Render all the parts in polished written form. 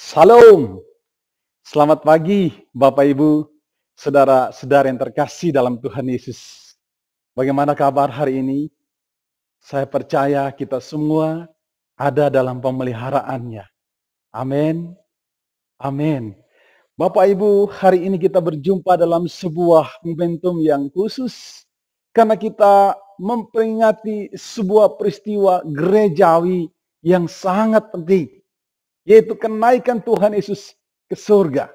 Salam, selamat pagi Bapak Ibu, saudara-saudara yang terkasih dalam Tuhan Yesus. Bagaimana kabar hari ini? Saya percaya kita semua ada dalam pemeliharaannya. Amin, amin. Bapak Ibu, hari ini kita berjumpa dalam sebuah momentum yang khusus karena kita memperingati sebuah peristiwa gerejawi yang sangat penting, yaitu kenaikan Tuhan Yesus ke surga.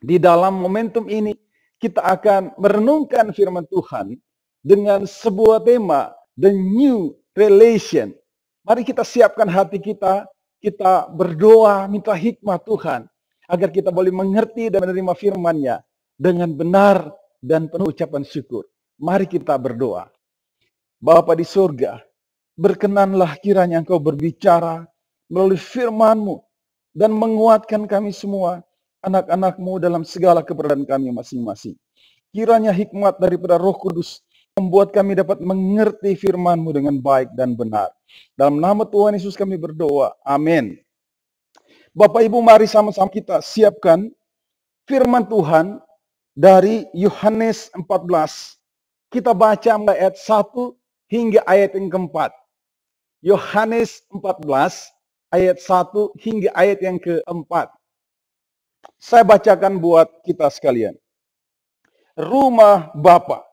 Di dalam momentum ini, kita akan merenungkan firman Tuhan dengan sebuah tema, The New Relation. Mari kita siapkan hati kita berdoa, minta hikmah Tuhan, agar kita boleh mengerti dan menerima firman-Nya dengan benar dan penuh ucapan syukur. Mari kita berdoa. Bapa di surga, berkenanlah kiranya Engkau berbicara melalui firman-Mu dan menguatkan kami semua, anak-anak-Mu dalam segala keberadaan kami masing-masing. Kiranya hikmat daripada Roh Kudus membuat kami dapat mengerti firman-Mu dengan baik dan benar. Dalam nama Tuhan Yesus kami berdoa. Amin. Bapak Ibu, mari sama-sama kita siapkan firman Tuhan dari Yohanes 14. Kita baca mulai ayat 1 hingga ayat yang keempat. Yohanes 14 ayat 1 hingga ayat yang keempat. Saya bacakan buat kita sekalian. Rumah Bapa,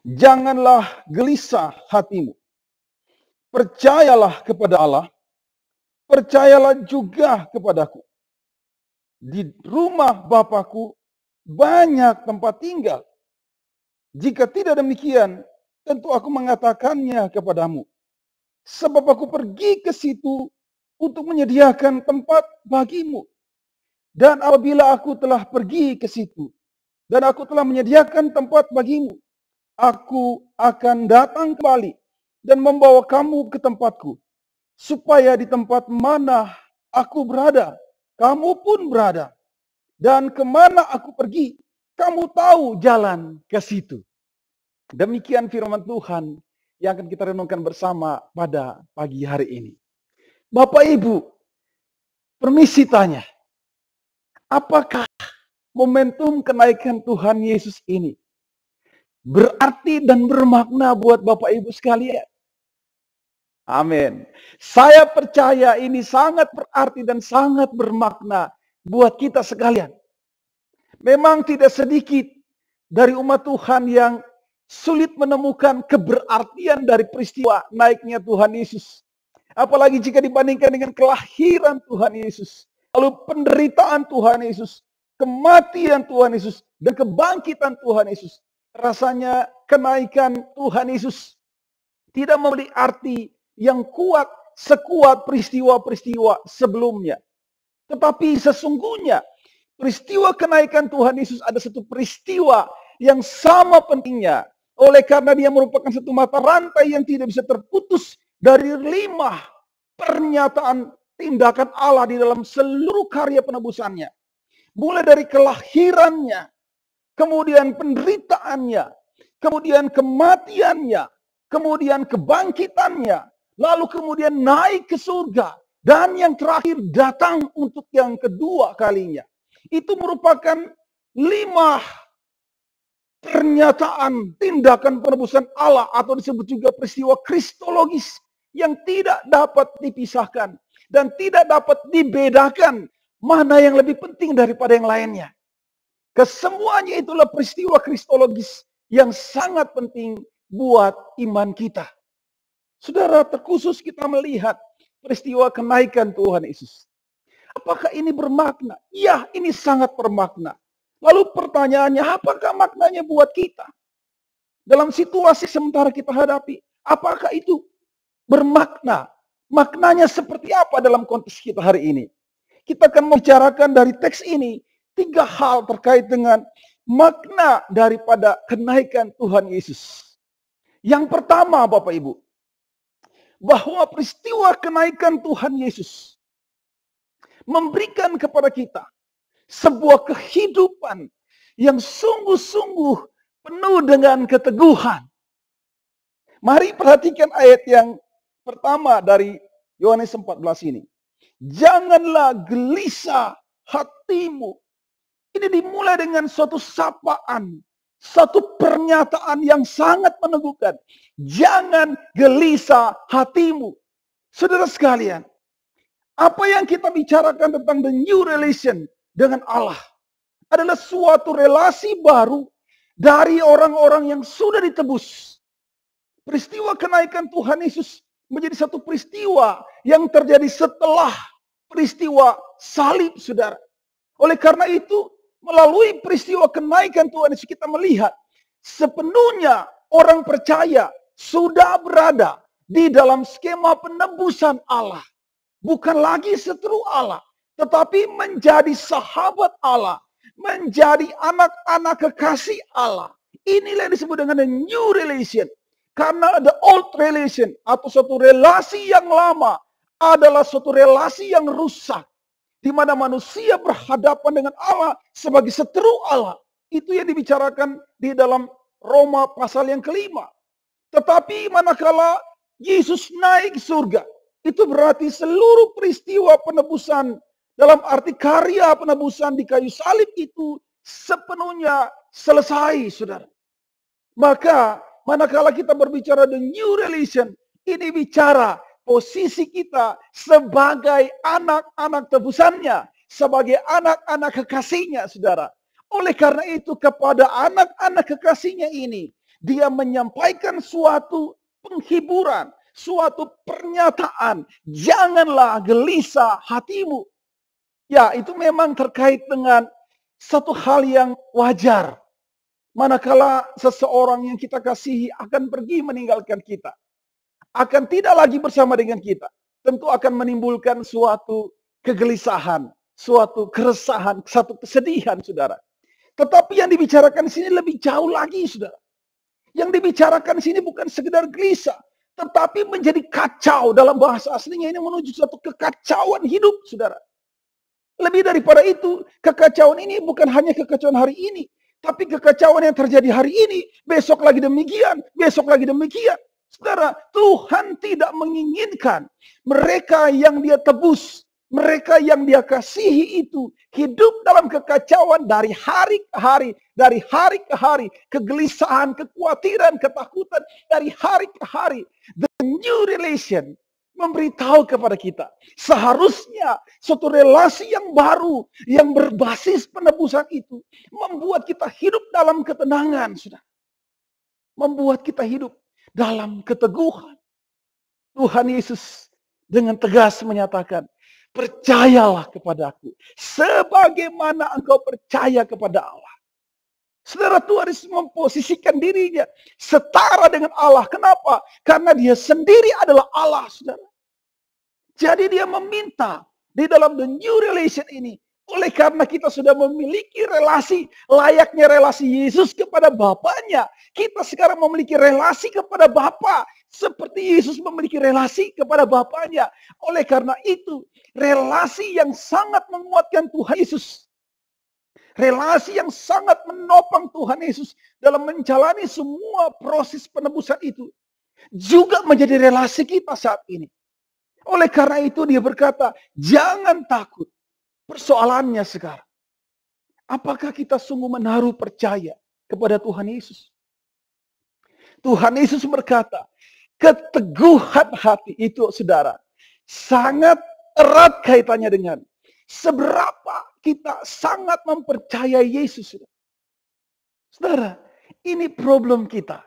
janganlah gelisah hatimu. Percayalah kepada Allah, percayalah juga kepadaku. Di rumah Bapakku banyak tempat tinggal. Jika tidak demikian, tentu aku mengatakannya kepadamu. Sebab aku pergi ke situ untuk menyediakan tempat bagimu. Dan apabila aku telah pergi ke situ, dan aku telah menyediakan tempat bagimu, aku akan datang kembali dan membawa kamu ke tempatku, supaya di tempat mana aku berada, kamu pun berada. Dan kemana aku pergi, kamu tahu jalan ke situ. Demikian firman Tuhan yang akan kita renungkan bersama pada pagi hari ini. Bapak Ibu, permisi tanya, apakah momentum kenaikan Tuhan Yesus ini berarti dan bermakna buat Bapak Ibu sekalian? Amin. Saya percaya ini sangat berarti dan sangat bermakna buat kita sekalian. Memang tidak sedikit dari umat Tuhan yang sulit menemukan keberartian dari peristiwa naiknya Tuhan Yesus. Apalagi jika dibandingkan dengan kelahiran Tuhan Yesus, lalu penderitaan Tuhan Yesus, kematian Tuhan Yesus, dan kebangkitan Tuhan Yesus. Rasanya kenaikan Tuhan Yesus tidak memiliki arti yang kuat sekuat peristiwa-peristiwa sebelumnya. Tetapi sesungguhnya peristiwa kenaikan Tuhan Yesus ada satu peristiwa yang sama pentingnya. Oleh karena dia merupakan satu mata rantai yang tidak bisa terputus dari 5 pernyataan tindakan Allah di dalam seluruh karya penebusannya. Mulai dari kelahirannya, kemudian penderitaannya, kemudian kematiannya, kemudian kebangkitannya, lalu kemudian naik ke surga, dan yang terakhir datang untuk yang kedua kalinya. Itu merupakan 5 pernyataan tindakan penebusan Allah atau disebut juga peristiwa kristologis yang tidak dapat dipisahkan dan tidak dapat dibedakan mana yang lebih penting daripada yang lainnya. Kesemuanya itulah peristiwa kristologis yang sangat penting buat iman kita. Saudara, terkhusus kita melihat peristiwa kenaikan Tuhan Yesus. Apakah ini bermakna? Ya, ini sangat bermakna. Lalu pertanyaannya, apakah maknanya buat kita? Dalam situasi sementara kita hadapi, apakah itu bermakna? Maknanya seperti apa dalam konteks kita hari ini? Kita akan membicarakan dari teks ini 3 hal terkait dengan makna daripada kenaikan Tuhan Yesus. Yang pertama, Bapak Ibu, bahwa peristiwa kenaikan Tuhan Yesus memberikan kepada kita sebuah kehidupan yang sungguh-sungguh penuh dengan keteguhan. Mari perhatikan ayat yang pertama dari Yohanes 14 ini. Janganlah gelisah hatimu. Ini dimulai dengan suatu sapaan, satu pernyataan yang sangat meneguhkan. Jangan gelisah hatimu. Saudara sekalian, apa yang kita bicarakan tentang the new relation dengan Allah adalah suatu relasi baru dari orang-orang yang sudah ditebus. Peristiwa kenaikan Tuhan Yesus menjadi satu peristiwa yang terjadi setelah peristiwa salib, saudara. Oleh karena itu, melalui peristiwa kenaikan Tuhan Yesus kita melihat sepenuhnya orang percaya sudah berada di dalam skema penebusan Allah. Bukan lagi seteru Allah, tetapi menjadi sahabat Allah, menjadi anak-anak kekasih Allah. Inilah yang disebut dengan the new relation. Karena the old relation atau suatu relasi yang lama adalah suatu relasi yang rusak, di mana manusia berhadapan dengan Allah sebagai seteru Allah. Itu yang dibicarakan di dalam Roma pasal yang kelima. Tetapi manakala Yesus naik ke surga, itu berarti seluruh peristiwa penebusan dalam arti karya penebusan di kayu salib itu sepenuhnya selesai, saudara. Maka manakala kita berbicara the new relation, ini bicara posisi kita sebagai anak-anak tebusannya, sebagai anak-anak kekasihnya, saudara. Oleh karena itu kepada anak-anak kekasihnya ini, dia menyampaikan suatu penghiburan, suatu pernyataan, janganlah gelisah hatimu. Ya, itu memang terkait dengan satu hal yang wajar. Manakala seseorang yang kita kasihi akan pergi meninggalkan kita, akan tidak lagi bersama dengan kita, tentu akan menimbulkan suatu kegelisahan, suatu keresahan, satu kesedihan, saudara. Tetapi yang dibicarakan di sini lebih jauh lagi, saudara. Yang dibicarakan di sini bukan sekedar gelisah, tetapi menjadi kacau. Dalam bahasa aslinya ini menuju suatu kekacauan hidup, saudara. Lebih daripada itu, kekacauan ini bukan hanya kekacauan hari ini, tapi kekacauan yang terjadi hari ini, besok lagi demikian, besok lagi demikian. Saudara, Tuhan tidak menginginkan mereka yang dia tebus, mereka yang dia kasihi itu hidup dalam kekacauan dari hari ke hari, dari hari ke hari, kegelisahan, kekhawatiran, ketakutan dari hari ke hari. The new relation memberitahu kepada kita, seharusnya suatu relasi yang baru, yang berbasis penebusan itu, membuat kita hidup dalam ketenangan, sudah. Membuat kita hidup dalam keteguhan. Tuhan Yesus dengan tegas menyatakan, percayalah kepadaku, sebagaimana engkau percaya kepada Allah. Saudara, Tuhan Yesus memposisikan dirinya setara dengan Allah. Kenapa? Karena dia sendiri adalah Allah, saudara. Jadi dia meminta di dalam the new relation ini, oleh karena kita sudah memiliki relasi layaknya relasi Yesus kepada Bapaknya, kita sekarang memiliki relasi kepada Bapa seperti Yesus memiliki relasi kepada Bapaknya. Oleh karena itu, relasi yang sangat menguatkan Tuhan Yesus, relasi yang sangat menopang Tuhan Yesus dalam menjalani semua proses penebusan itu, juga menjadi relasi kita saat ini. Oleh karena itu dia berkata, jangan takut. Persoalannya sekarang, apakah kita sungguh menaruh percaya kepada Tuhan Yesus? Tuhan Yesus berkata, keteguhan hati itu, saudara, sangat erat kaitannya dengan seberapa kita sangat mempercayai Yesus. Saudara, ini problem kita.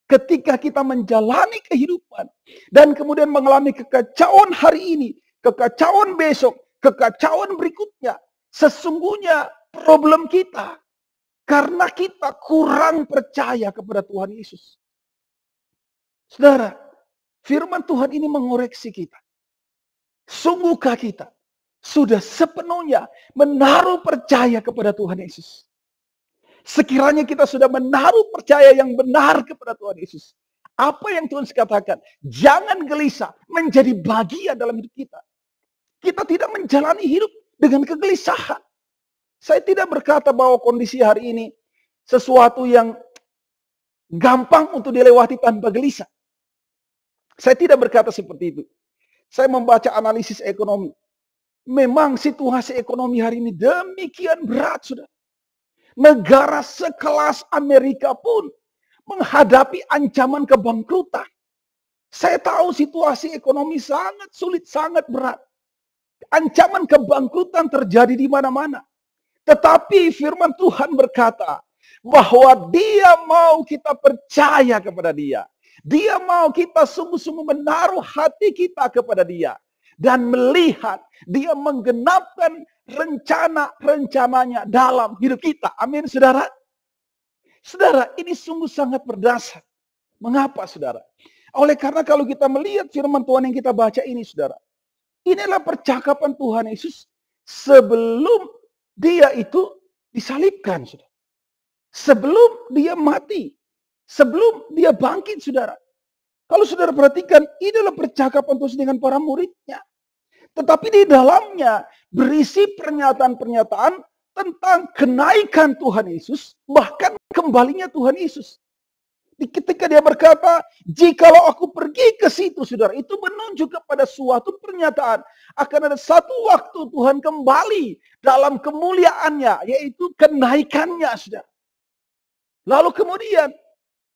Ketika kita menjalani kehidupan dan kemudian mengalami kekacauan hari ini, kekacauan besok, kekacauan berikutnya, sesungguhnya problem kita karena kita kurang percaya kepada Tuhan Yesus. Saudara, firman Tuhan ini mengoreksi kita. Sungguhkah kita sudah sepenuhnya menaruh percaya kepada Tuhan Yesus? Sekiranya kita sudah menaruh percaya yang benar kepada Tuhan Yesus, apa yang Tuhan katakan? Jangan gelisah menjadi bagian dalam hidup kita. Kita tidak menjalani hidup dengan kegelisahan. Saya tidak berkata bahwa kondisi hari ini sesuatu yang gampang untuk dilewati tanpa gelisah. Saya tidak berkata seperti itu. Saya membaca analisis ekonomi. Memang situasi ekonomi hari ini demikian berat, saudara. Negara sekelas Amerika pun menghadapi ancaman kebangkrutan. Saya tahu situasi ekonomi sangat sulit, sangat berat. Ancaman kebangkrutan terjadi di mana-mana. Tetapi firman Tuhan berkata bahwa Dia mau kita percaya kepada Dia. Dia mau kita sungguh-sungguh menaruh hati kita kepada Dia. Dan melihat Dia menggenapkan rencana-rencananya dalam hidup kita. Amin, saudara. Saudara, ini sungguh sangat berdasar. Mengapa, saudara? Oleh karena kalau kita melihat firman Tuhan yang kita baca ini, saudara. Inilah percakapan Tuhan Yesus sebelum Dia itu disalibkan, saudara. Sebelum Dia mati. Sebelum Dia bangkit, saudara. Kalau saudara perhatikan, ini adalah percakapan Tuhan dengan para muridnya. Tetapi di dalamnya berisi pernyataan-pernyataan tentang kenaikan Tuhan Yesus, bahkan kembalinya Tuhan Yesus. Ketika Dia berkata, jikalau aku pergi ke situ, saudara, itu menunjuk kepada suatu pernyataan. Akan ada satu waktu Tuhan kembali dalam kemuliaannya, yaitu kenaikannya, saudara. Lalu kemudian,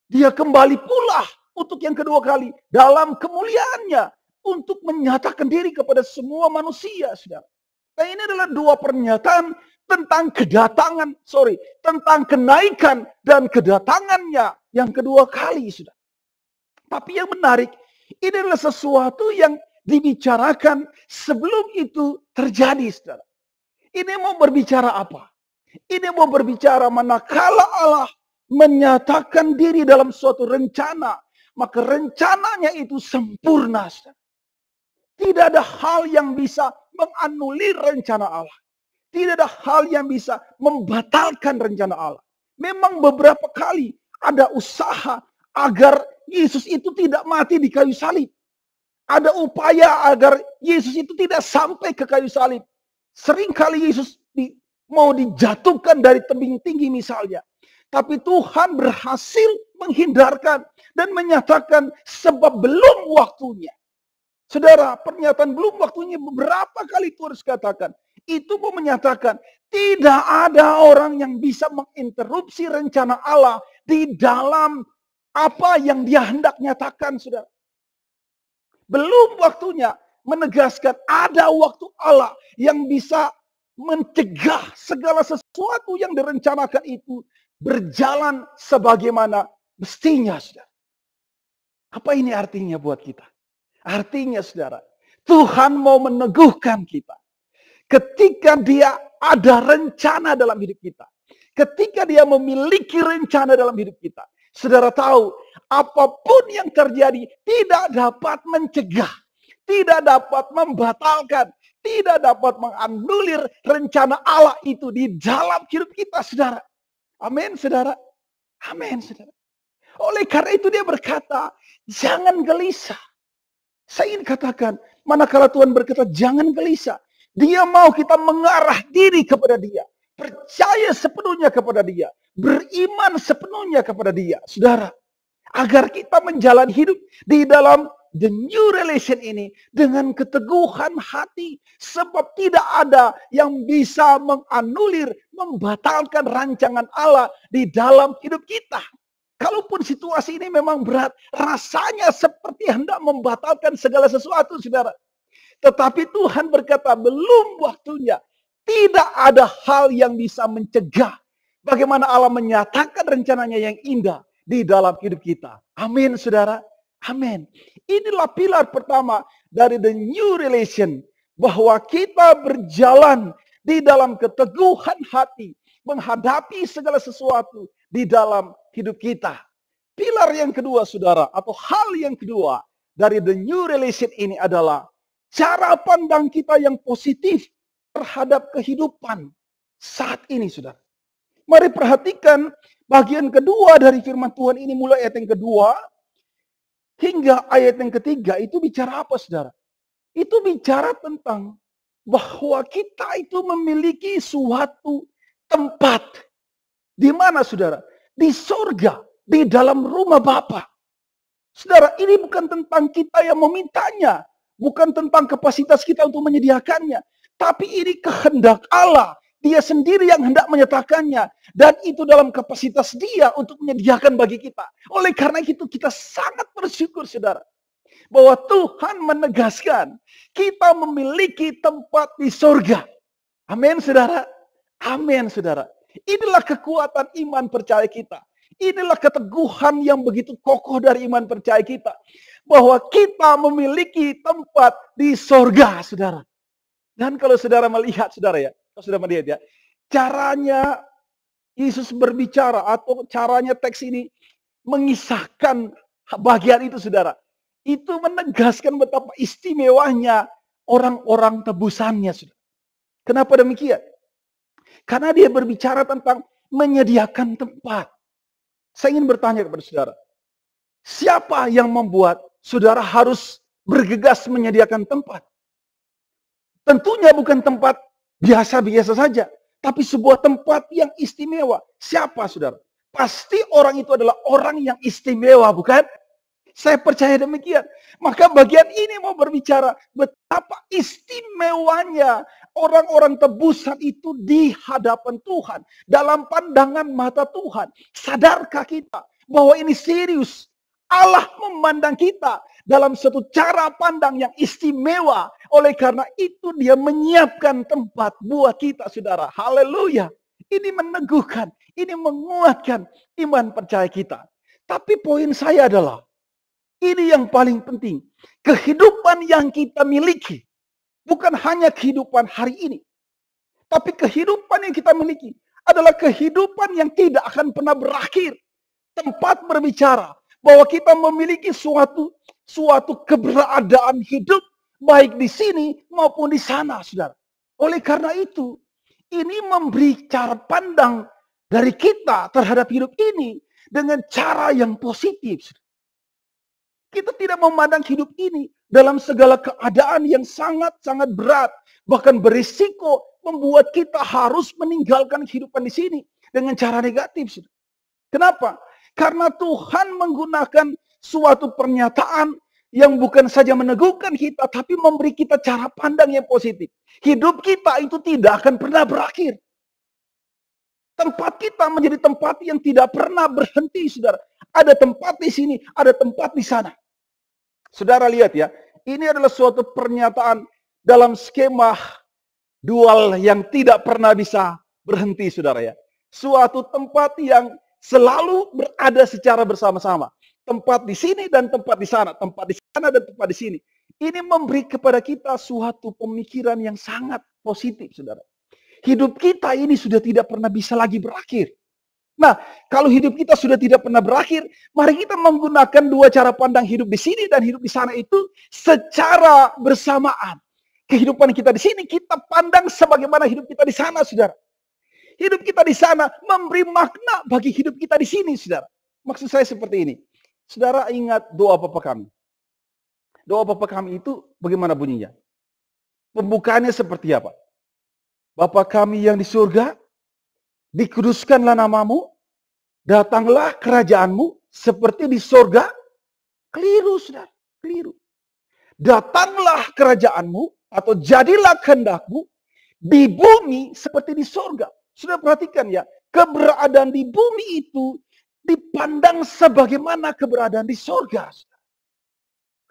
Dia kembali pula untuk yang kedua kali dalam kemuliaannya untuk menyatakan diri kepada semua manusia, saudara. Nah, ini adalah dua pernyataan tentang tentang kenaikan dan kedatangannya yang kedua kali, saudara. Tapi yang menarik, ini adalah sesuatu yang dibicarakan sebelum itu terjadi, saudara. Ini mau berbicara apa? Ini mau berbicara manakala Allah menyatakan diri dalam suatu rencana, maka rencananya itu sempurna, saudara. Tidak ada hal yang bisa menganulir rencana Allah. Tidak ada hal yang bisa membatalkan rencana Allah. Memang beberapa kali ada usaha agar Yesus itu tidak mati di kayu salib. Ada upaya agar Yesus itu tidak sampai ke kayu salib. Seringkali Yesus mau dijatuhkan dari tebing tinggi misalnya. Tapi Tuhan berhasil menghindarkan dan menyatakan sebab belum waktunya. Saudara, pernyataan belum waktunya beberapa kali Tuhan katakan. Itu mau menyatakan tidak ada orang yang bisa menginterupsi rencana Allah di dalam apa yang Dia hendak nyatakan, saudara. Belum waktunya menegaskan ada waktu Allah yang bisa mencegah segala sesuatu yang direncanakan itu berjalan sebagaimana mestinya, saudara. Apa ini artinya buat kita? Artinya, saudara, Tuhan mau meneguhkan kita. Ketika Dia ada rencana dalam hidup kita. Ketika Dia memiliki rencana dalam hidup kita. Saudara tahu, apapun yang terjadi tidak dapat mencegah. Tidak dapat membatalkan. Tidak dapat menganulir rencana Allah itu di dalam hidup kita, saudara. Amin, saudara. Amin, saudara. Oleh karena itu Dia berkata, jangan gelisah. Saya ingin katakan, manakala Tuhan berkata, jangan gelisah. Dia mau kita mengarah diri kepada Dia. Percaya sepenuhnya kepada Dia. Beriman sepenuhnya kepada Dia. Saudara, agar kita menjalani hidup di dalam the new relation ini dengan keteguhan hati. Sebab tidak ada yang bisa menganulir, membatalkan rancangan Allah di dalam hidup kita. Kalaupun situasi ini memang berat, rasanya seperti hendak membatalkan segala sesuatu, saudara. Tetapi Tuhan berkata, belum waktunya. Tidak ada hal yang bisa mencegah bagaimana Allah menyatakan rencananya yang indah di dalam hidup kita. Amin, saudara. Amin. Inilah pilar pertama dari the new relation. Bahwa kita berjalan di dalam keteguhan hati. Menghadapi segala sesuatu di dalam hidup kita. Pilar yang kedua, saudara, atau hal yang kedua dari the new relation ini adalah cara pandang kita yang positif terhadap kehidupan saat ini, saudara. Mari perhatikan bagian kedua dari firman Tuhan ini, mulai ayat yang kedua hingga ayat yang ketiga. Itu bicara apa, saudara? Itu bicara tentang bahwa kita itu memiliki suatu tempat. Di mana, saudara? Di surga, di dalam rumah Bapa. Saudara, ini bukan tentang kita yang memintanya. Bukan tentang kapasitas kita untuk menyediakannya. Tapi ini kehendak Allah. Dia sendiri yang hendak menyatakannya. Dan itu dalam kapasitas dia untuk menyediakan bagi kita. Oleh karena itu kita sangat bersyukur saudara. Bahwa Tuhan menegaskan kita memiliki tempat di surga. Amin saudara. Amin saudara. Inilah kekuatan iman percaya kita. Inilah keteguhan yang begitu kokoh dari iman percaya kita. Bahwa kita memiliki tempat di surga saudara. Dan kalau saudara melihat saudara ya. Kalau saudara melihat ya. Caranya Yesus berbicara atau caranya teks ini mengisahkan bagian itu saudara. Itu menegaskan betapa istimewanya orang-orang tebusannya saudara. Kenapa demikian? Karena dia berbicara tentang menyediakan tempat. Saya ingin bertanya kepada saudara. Siapa yang membuat saudara harus bergegas menyediakan tempat? Tentunya bukan tempat biasa-biasa saja. Tapi sebuah tempat yang istimewa. Siapa saudara? Pasti orang itu adalah orang yang istimewa, bukan? Saya percaya demikian. Maka bagian ini mau berbicara betapa istimewanya orang-orang tebusan itu di hadapan Tuhan. Dalam pandangan mata Tuhan. Sadarkah kita bahwa ini serius? Allah memandang kita dalam satu cara pandang yang istimewa. Oleh karena itu dia menyiapkan tempat buat kita saudara. Haleluya. Ini meneguhkan, ini menguatkan iman percaya kita. Tapi poin saya adalah, ini yang paling penting. Kehidupan yang kita miliki. Bukan hanya kehidupan hari ini. Tapi kehidupan yang kita miliki adalah kehidupan yang tidak akan pernah berakhir. Tempat berbicara bahwa kita memiliki suatu keberadaan hidup baik di sini maupun di sana, saudara. Oleh karena itu, ini memberi cara pandang dari kita terhadap hidup ini dengan cara yang positif. Kita tidak memandang hidup ini dalam segala keadaan yang sangat-sangat berat, bahkan berisiko membuat kita harus meninggalkan kehidupan di sini dengan cara negatif. Kenapa? Karena Tuhan menggunakan suatu pernyataan yang bukan saja meneguhkan kita, tapi memberi kita cara pandang yang positif. Hidup kita itu tidak akan pernah berakhir. Tempat kita menjadi tempat yang tidak pernah berhenti, saudara. Ada tempat di sini, ada tempat di sana. Saudara lihat ya, ini adalah suatu pernyataan dalam skema dual yang tidak pernah bisa berhenti, saudara ya. Suatu tempat yang selalu berada secara bersama-sama. Tempat di sini dan tempat di sana. Tempat di sana dan tempat di sini. Ini memberi kepada kita suatu pemikiran yang sangat positif, saudara. Hidup kita ini sudah tidak pernah bisa lagi berakhir. Nah, kalau hidup kita sudah tidak pernah berakhir, mari kita menggunakan dua cara pandang hidup di sini dan hidup di sana itu secara bersamaan. Kehidupan kita di sini kita pandang sebagaimana hidup kita di sana, saudara. Hidup kita di sana memberi makna bagi hidup kita di sini, saudara. Maksud saya seperti ini. Saudara ingat doa Bapa kami. Doa Bapa kami itu bagaimana bunyinya? Pembukaannya seperti apa? Bapa kami yang di surga, dikuduskanlah namamu, datanglah kerajaanmu seperti di surga. Keliru, saudara. Keliru. Datanglah kerajaanmu atau jadilah kehendakmu di bumi seperti di surga. Sudah perhatikan ya, keberadaan di bumi itu dipandang sebagaimana keberadaan di surga.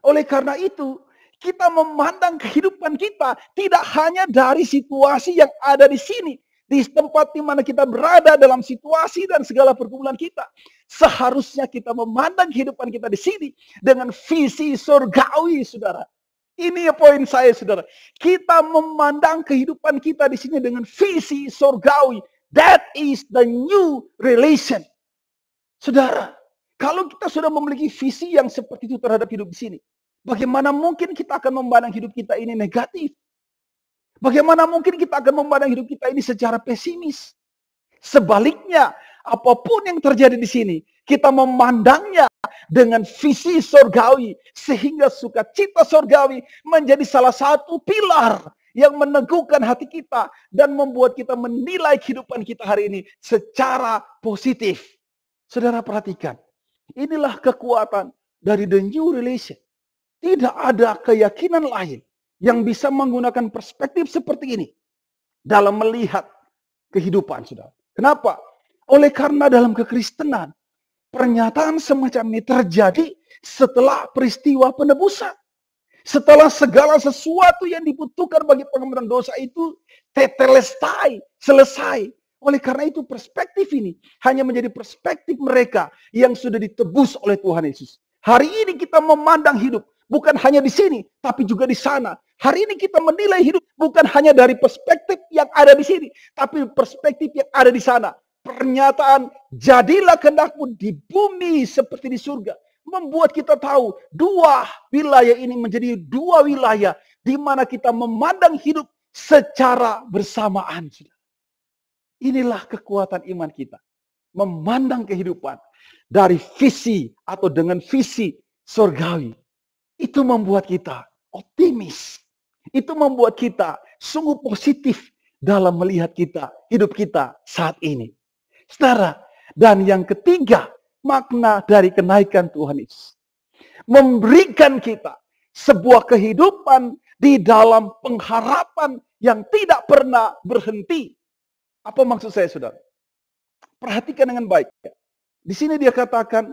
Oleh karena itu, kita memandang kehidupan kita tidak hanya dari situasi yang ada di sini, di tempat di mana kita berada dalam situasi dan segala pergumulan kita. Seharusnya kita memandang kehidupan kita di sini dengan visi surgawi, saudara. Ini ya poin saya, saudara. Kita memandang kehidupan kita di sini dengan visi surgawi. That is the new relation. Saudara, kalau kita sudah memiliki visi yang seperti itu terhadap hidup di sini, bagaimana mungkin kita akan memandang hidup kita ini negatif? Bagaimana mungkin kita akan memandang hidup kita ini secara pesimis? Sebaliknya, apapun yang terjadi di sini, kita memandangnya dengan visi surgawi, sehingga sukacita surgawi menjadi salah satu pilar yang meneguhkan hati kita dan membuat kita menilai kehidupan kita hari ini secara positif. Saudara perhatikan, inilah kekuatan dari the new relation. Tidak ada keyakinan lain yang bisa menggunakan perspektif seperti ini dalam melihat kehidupan, saudara. Kenapa? Oleh karena dalam kekristenan, pernyataan semacam ini terjadi setelah peristiwa penebusan. Setelah segala sesuatu yang dibutuhkan bagi pengampunan dosa itu tetelestai, selesai. Oleh karena itu perspektif ini hanya menjadi perspektif mereka yang sudah ditebus oleh Tuhan Yesus. Hari ini kita memandang hidup bukan hanya di sini, tapi juga di sana. Hari ini kita menilai hidup bukan hanya dari perspektif yang ada di sini, tapi perspektif yang ada di sana. Pernyataan jadilah kehendakmu di bumi seperti di surga membuat kita tahu dua wilayah ini menjadi dua wilayah di mana kita memandang hidup secara bersamaan. Inilah kekuatan iman kita. Memandang kehidupan dari visi atau dengan visi surgawi. Itu membuat kita optimis. Itu membuat kita sungguh positif dalam melihat hidup kita saat ini. Saudara, dan yang ketiga, makna dari kenaikan Tuhan Yesus. Memberikan kita sebuah kehidupan di dalam pengharapan yang tidak pernah berhenti. Apa maksud saya, saudara? Perhatikan dengan baik. Di sini dia katakan,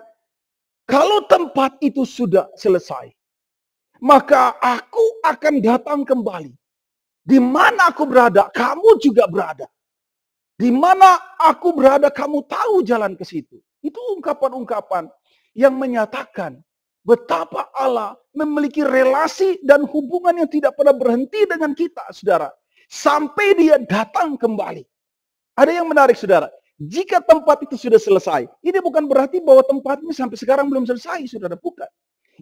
kalau tempat itu sudah selesai, maka aku akan datang kembali. Di mana aku berada, kamu juga berada. Di mana aku berada, kamu tahu jalan ke situ. Itu ungkapan-ungkapan yang menyatakan betapa Allah memiliki relasi dan hubungan yang tidak pernah berhenti dengan kita, saudara. Sampai dia datang kembali. Ada yang menarik, saudara. Jika tempat itu sudah selesai, ini bukan berarti bahwa tempat ini sampai sekarang belum selesai, saudara. Bukan.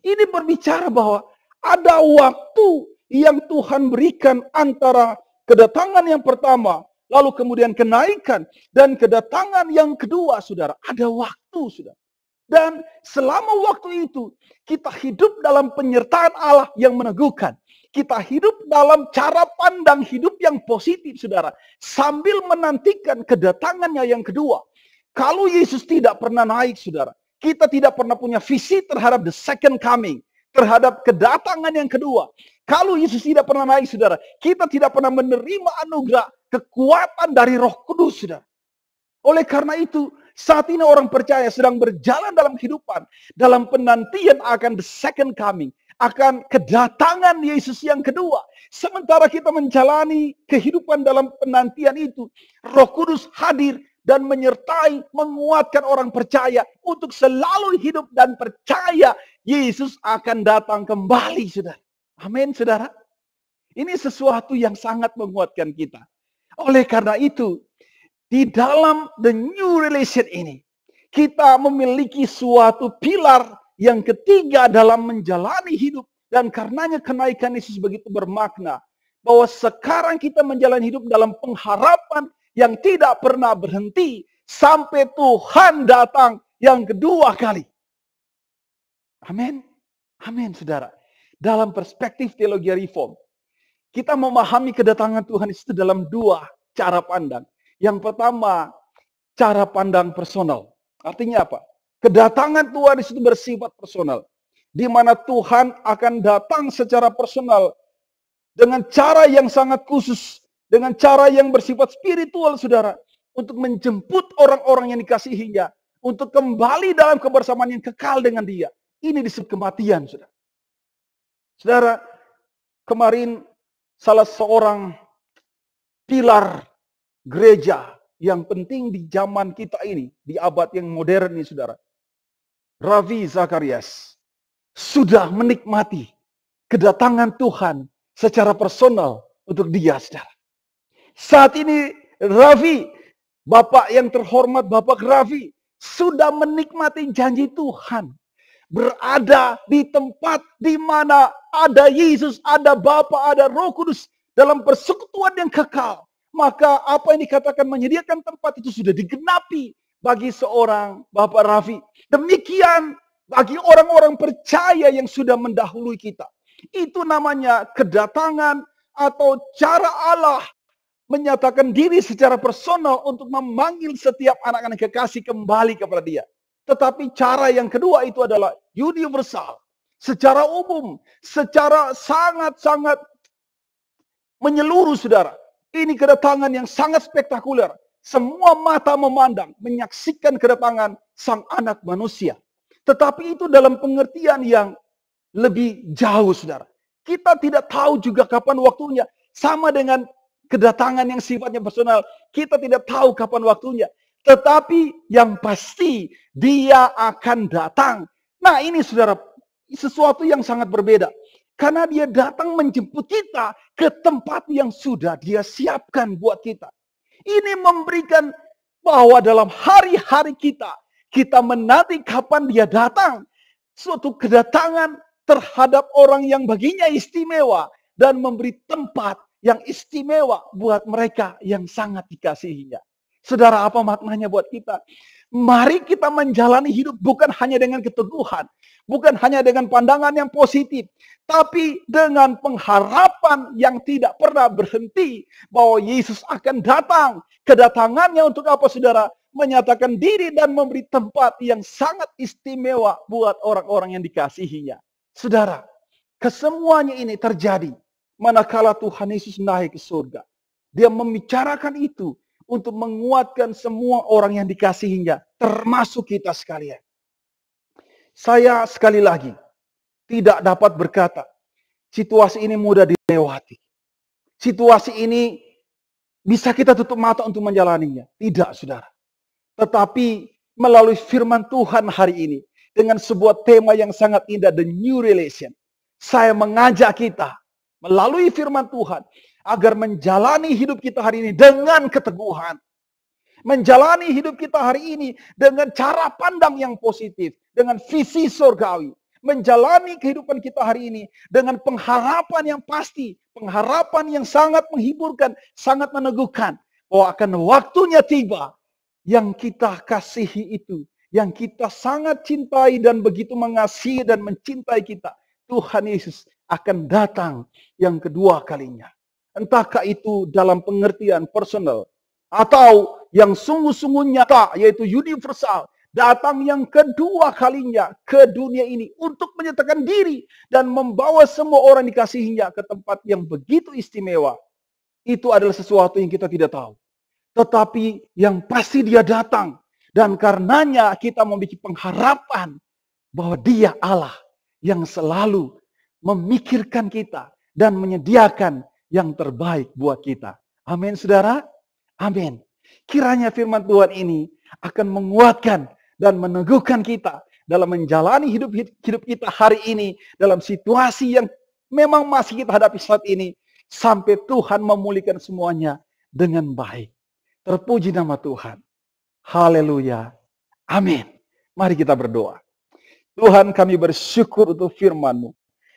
Ini berbicara bahwa ada waktu yang Tuhan berikan antara kedatangan yang pertama, lalu kemudian kenaikan, dan kedatangan yang kedua, saudara. Ada waktu, saudara. Dan selama waktu itu, kita hidup dalam penyertaan Allah yang meneguhkan. Kita hidup dalam cara pandang hidup yang positif, saudara. Sambil menantikan kedatangannya yang kedua. Kalau Yesus tidak pernah naik, saudara. Kita tidak pernah punya visi terhadap the second coming. Terhadap kedatangan yang kedua. Kalau Yesus tidak pernah naik, saudara. Kita tidak pernah menerima anugerah kekuatan dari Roh Kudus, saudara. Oleh karena itu, saat ini orang percaya sedang berjalan dalam kehidupan. Dalam penantian akan the second coming. Akan kedatangan Yesus yang kedua. Sementara kita menjalani kehidupan dalam penantian itu, Roh Kudus hadir dan menyertai, menguatkan orang percaya untuk selalu hidup dan percaya Yesus akan datang kembali, saudara. Amin, saudara. Ini sesuatu yang sangat menguatkan kita. Oleh karena itu, di dalam the new relation ini, kita memiliki suatu pilar yang ketiga dalam menjalani hidup. Dan karenanya kenaikan Yesus begitu bermakna. Bahwa sekarang kita menjalani hidup dalam pengharapan yang tidak pernah berhenti. Sampai Tuhan datang yang kedua kali. Amin. Amin, saudara. Dalam perspektif teologi reform, kita memahami kedatangan Tuhan Yesus dalam dua cara pandang. Yang pertama, cara pandang personal. Artinya apa? Kedatangan Tuhan Yesus bersifat personal. Di mana Tuhan akan datang secara personal. Dengan cara yang sangat khusus. Dengan cara yang bersifat spiritual, saudara. Untuk menjemput orang-orang yang dikasihinya. Untuk kembali dalam kebersamaan yang kekal dengan dia. Ini disebut kematian, saudara. Saudara, kemarin salah seorang pilar gereja yang penting di zaman kita ini, di abad yang modern ini, saudara. Ravi Zacharias sudah menikmati kedatangan Tuhan secara personal untuk dia, saudara. Saat ini Ravi, Bapak yang terhormat, Bapak Ravi, sudah menikmati janji Tuhan. Berada di tempat di mana ada Yesus, ada Bapa, ada Roh Kudus dalam persekutuan yang kekal. Maka apa yang dikatakan menyediakan tempat itu sudah digenapi bagi seorang Bapak Rafi. Demikian bagi orang-orang percaya yang sudah mendahului kita. Itu namanya kedatangan atau cara Allah menyatakan diri secara personal untuk memanggil setiap anak-anak kekasih kembali kepada dia. Tetapi cara yang kedua itu adalah universal. Secara umum, secara sangat-sangat menyeluruh, saudara. Ini kedatangan yang sangat spektakuler. Semua mata memandang, menyaksikan kedatangan Sang Anak Manusia. Tetapi itu dalam pengertian yang lebih jauh, saudara. Kita tidak tahu juga kapan waktunya. Sama dengan kedatangan yang sifatnya personal. Kita tidak tahu kapan waktunya. Tetapi yang pasti dia akan datang. Nah ini, saudara, sesuatu yang sangat berbeda. Karena dia datang menjemput kita ke tempat yang sudah dia siapkan buat kita. Ini memberikan bahwa dalam hari-hari kita menanti kapan dia datang. Suatu kedatangan terhadap orang yang baginya istimewa. Dan memberi tempat yang istimewa buat mereka yang sangat dikasihinya. Saudara, apa maknanya buat kita? Mari kita menjalani hidup bukan hanya dengan keteguhan. Bukan hanya dengan pandangan yang positif. Tapi dengan pengharapan yang tidak pernah berhenti. Bahwa Yesus akan datang. Kedatangannya untuk apa, saudara? Menyatakan diri dan memberi tempat yang sangat istimewa buat orang-orang yang dikasihinya. Saudara, kesemuanya ini terjadi manakala Tuhan Yesus naik ke surga. Dia membicarakan itu untuk menguatkan semua orang yang dikasihinya, termasuk kita sekalian. Saya sekali lagi tidak dapat berkata, situasi ini mudah dilewati. Situasi ini bisa kita tutup mata untuk menjalaninya. Tidak, saudara. Tetapi melalui firman Tuhan hari ini, dengan sebuah tema yang sangat indah, The New Relation. Saya mengajak kita melalui firman Tuhan agar menjalani hidup kita hari ini dengan keteguhan. Menjalani hidup kita hari ini dengan cara pandang yang positif. Dengan visi surgawi. Menjalani kehidupan kita hari ini dengan pengharapan yang pasti. Pengharapan yang sangat menghiburkan, sangat meneguhkan. Bahwa akan waktunya tiba yang kita kasihi itu. Yang kita sangat cintai dan begitu mengasihi dan mencintai kita. Tuhan Yesus akan datang yang kedua kalinya. Entahkah itu dalam pengertian personal. Atau yang sungguh-sungguh nyata, yaitu universal. Datang yang kedua kalinya ke dunia ini. Untuk menyatakan diri dan membawa semua orang dikasihinya ke tempat yang begitu istimewa. Itu adalah sesuatu yang kita tidak tahu. Tetapi yang pasti dia datang. Dan karenanya kita memiliki pengharapan bahwa dia Allah yang selalu memikirkan kita dan menyediakan yang terbaik buat kita. Amin, saudara. Amin. Kiranya firman Tuhan ini akan menguatkan dan meneguhkan kita dalam menjalani hidup kita hari ini dalam situasi yang memang masih kita hadapi saat ini sampai Tuhan memulihkan semuanya dengan baik. Terpuji nama Tuhan. Haleluya. Amin. Mari kita berdoa. Tuhan, kami bersyukur untuk firman-Mu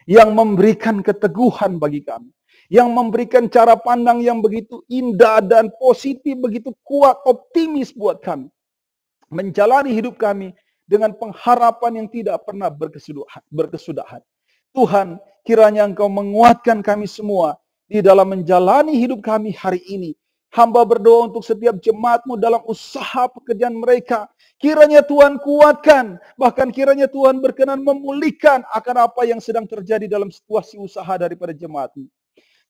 yang memberikan keteguhan bagi kami. Yang memberikan cara pandang yang begitu indah dan positif, begitu kuat, optimis buat kami. Menjalani hidup kami dengan pengharapan yang tidak pernah berkesudahan. Tuhan, kiranya Engkau menguatkan kami semua di dalam menjalani hidup kami hari ini. Hamba berdoa untuk setiap jemaat-Mu dalam usaha pekerjaan mereka. Kiranya Tuhan kuatkan. Bahkan kiranya Tuhan berkenan memulihkan akan apa yang sedang terjadi dalam situasi usaha daripada jemaat-Mu.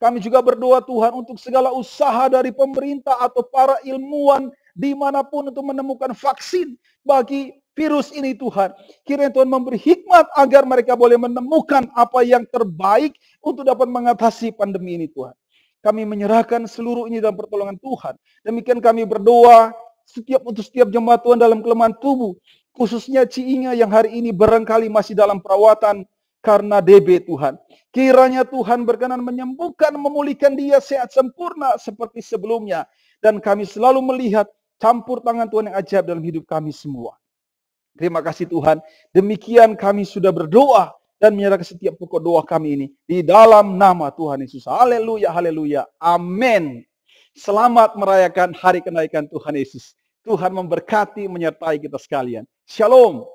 Kami juga berdoa Tuhan untuk segala usaha dari pemerintah atau para ilmuwan dimanapun untuk menemukan vaksin bagi virus ini Tuhan. Kiranya Tuhan memberi hikmat agar mereka boleh menemukan apa yang terbaik untuk dapat mengatasi pandemi ini Tuhan. Kami menyerahkan seluruh ini dalam pertolongan Tuhan. Demikian kami berdoa untuk setiap jemaat Tuhan dalam kelemahan tubuh. Khususnya Ci Inga yang hari ini barangkali masih dalam perawatan karena DB Tuhan. Kiranya Tuhan berkenan menyembuhkan, memulihkan dia sehat sempurna seperti sebelumnya. Dan kami selalu melihat campur tangan Tuhan yang ajaib dalam hidup kami semua. Terima kasih Tuhan. Demikian kami sudah berdoa dan menyerahkan setiap pokok doa kami ini di dalam nama Tuhan Yesus. Haleluya, haleluya. Amin. Selamat merayakan hari kenaikan Tuhan Yesus. Tuhan memberkati, menyertai kita sekalian. Shalom.